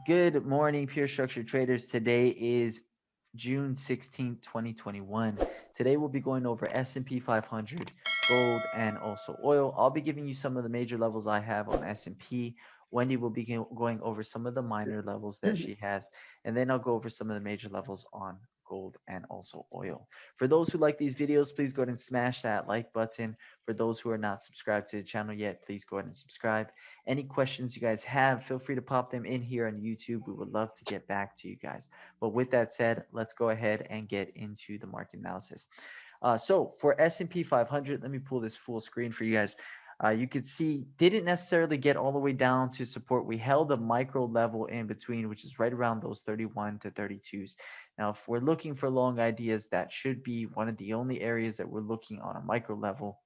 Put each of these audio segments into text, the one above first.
Good morning, pure structure traders. Today is June 16th, 2021. Today we'll be going over S&P 500, gold, and also oil. I'll be giving you some of the major levels I have on S&P. Wendy will be going over some of the minor levels that she has, and then I'll go over some of the major levels on gold and also oil. For those who like these videos, please go ahead and smash that like button. For those who are not subscribed to the channel yet, please go ahead and subscribe. Any questions you guys have, feel free to pop them in here on YouTube. We would love to get back to you guys. But with that said, let's go ahead and get into the market analysis. So for S&P 500, let me pull this full screen for you guys. You could see didn't necessarily get all the way down to support. We held a micro level in between, which is right around those 31 to 32s. Now, if we're looking for long ideas, that should be one of the only areas that we're looking on a micro level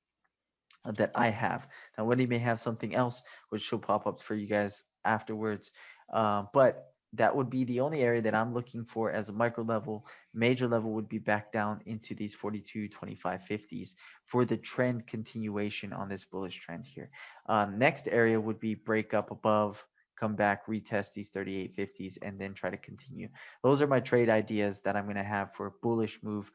that I have. Now, Wendy may have something else, which she'll pop up for you guys afterwards. But that would be the only area that I'm looking for as a micro level. Major level would be back down into these 42, 25, 50s for the trend continuation on this bullish trend here. Next area would be break up above, come back, retest these 38.50s, and then try to continue. Those are my trade ideas that I'm going to have for a bullish move.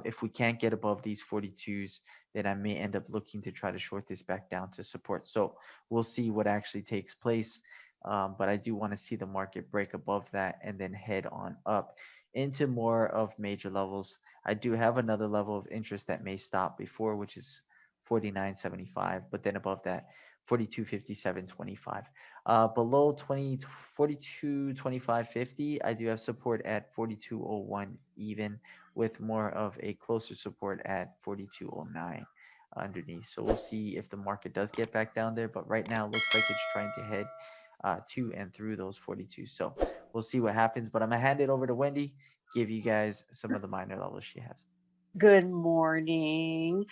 If we can't get above these 42s, then I may end up looking to try to short this back down to support. So we'll see what actually takes place. But I do want to see the market break above that and then head on up into more of major levels. I do have another level of interest that may stop before, which is 49.75, but then above that, 42.57.25. Below 42.25.50, I do have support at 42.01 even, with more of a closer support at 42.09 underneath. So we'll see if the market does get back down there, but right now it looks like it's trying to head to and through those 42. So we'll see what happens, but I'm gonna hand it over to Wendy, give you guys some of the minor levels she has. Good morning.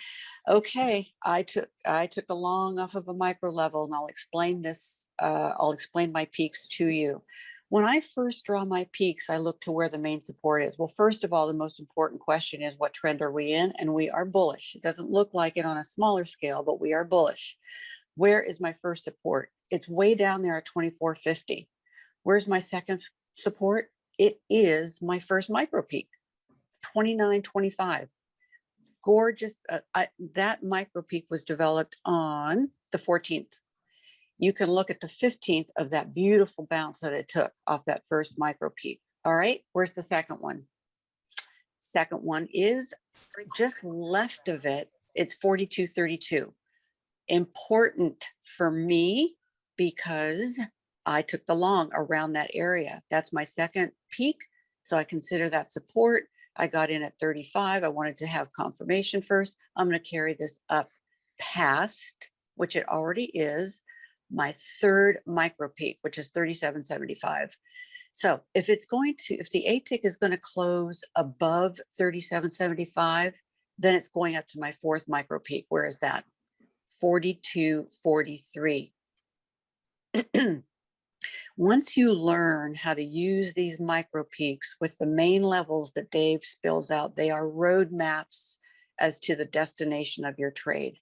Okay, I took a long off of a micro level, and I'll explain this. I'll explain my peaks to you. When I first draw my peaks, I look to where the main support is. Well, first of all, the most important question is what trend are we in? And we are bullish. It doesn't look like it on a smaller scale, but we are bullish. Where is my first support? It's way down there at 24.50. Where's my second support? It is my first micro peak, 29.25. Gorgeous. That micro peak was developed on the 14th. You can look at the 15th of that beautiful bounce that it took off that first micro peak. All right, where's the second one? Second one is just left of it. It's 42.32. Important for me because I took the long around that area. That's my second peak. So I consider that support. I got in at 35. I wanted to have confirmation first. I'm going to carry this up past, which it already is, my third micro peak, which is 37.75. So if the A tick is going to close above 37.75, then it's going up to my fourth micro peak. Where is that? 42.43. Once you learn how to use these micro peaks with the main levels that Dave spills out, they are roadmaps as to the destination of your trade.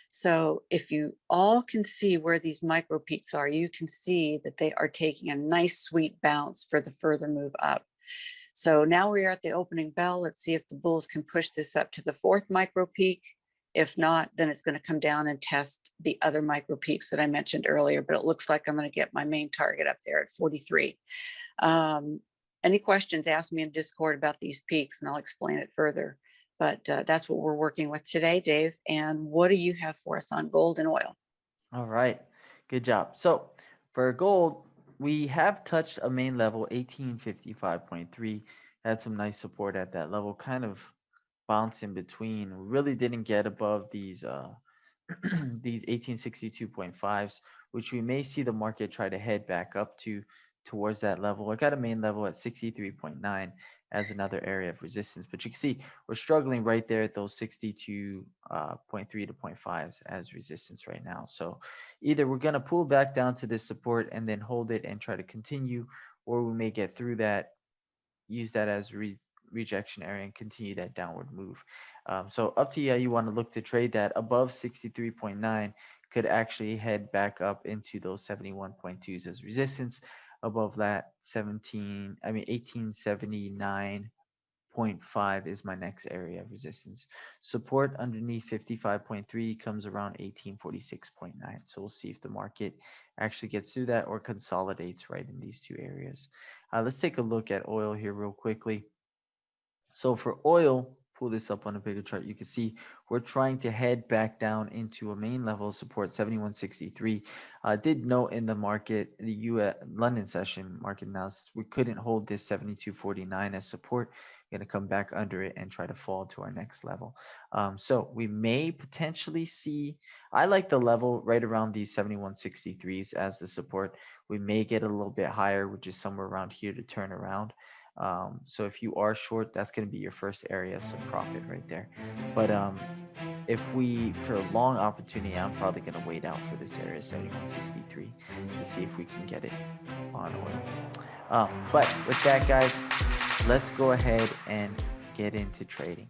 So if you all can see where these micro peaks are, you can see that they are taking a nice sweet bounce for the further move up. So now we are at the opening bell. Let's see if the bulls can push this up to the fourth micro peak. If not, then it's going to come down and test the other micro peaks that I mentioned earlier, but it looks like I'm going to get my main target up there at 43. Any questions, ask me in Discord about these peaks and I'll explain it further. But that's what we're working with today, Dave. And what do you have for us on gold and oil? All right, good job. So for gold, we have touched a main level, 1855.3, had some nice support at that level, kind of bounce in between. Really didn't get above these these 1862.5s, which we may see the market try to head back up to towards that level. I got a main level at 63.9 as another area of resistance, but you can see we're struggling right there at those 62.3 to 0.5s as resistance right now. So either we're going to pull back down to this support and then hold it and try to continue, or we may get through that, use that as rejection area and continue that downward move. So up to you how you want to look to trade that. Above 63.9 could actually head back up into those 71.2s as resistance. above that 1879.5 is my next area of resistance. Support underneath 55.3 comes around 1846.9. So we'll see if the market actually gets through that or consolidates right in these two areas. Let's take a look at oil here real quickly. So for oil, pull this up on a bigger chart, you can see we're trying to head back down into a main level of support 71.63. Did note in the market, the US London session market analysis, we couldn't hold this 72.49 as support. Going to come back under it and try to fall to our next level. So we may potentially see, I like the level right around these 71.63s as the support. We may get a little bit higher, which is somewhere around here to turn around. So if you are short, that's going to be your first area of some profit right there. But if we, for a long opportunity, I'm probably going to wait out for this area 71.63 to see if we can get it on oil. But with that, guys, let's go ahead and get into trading.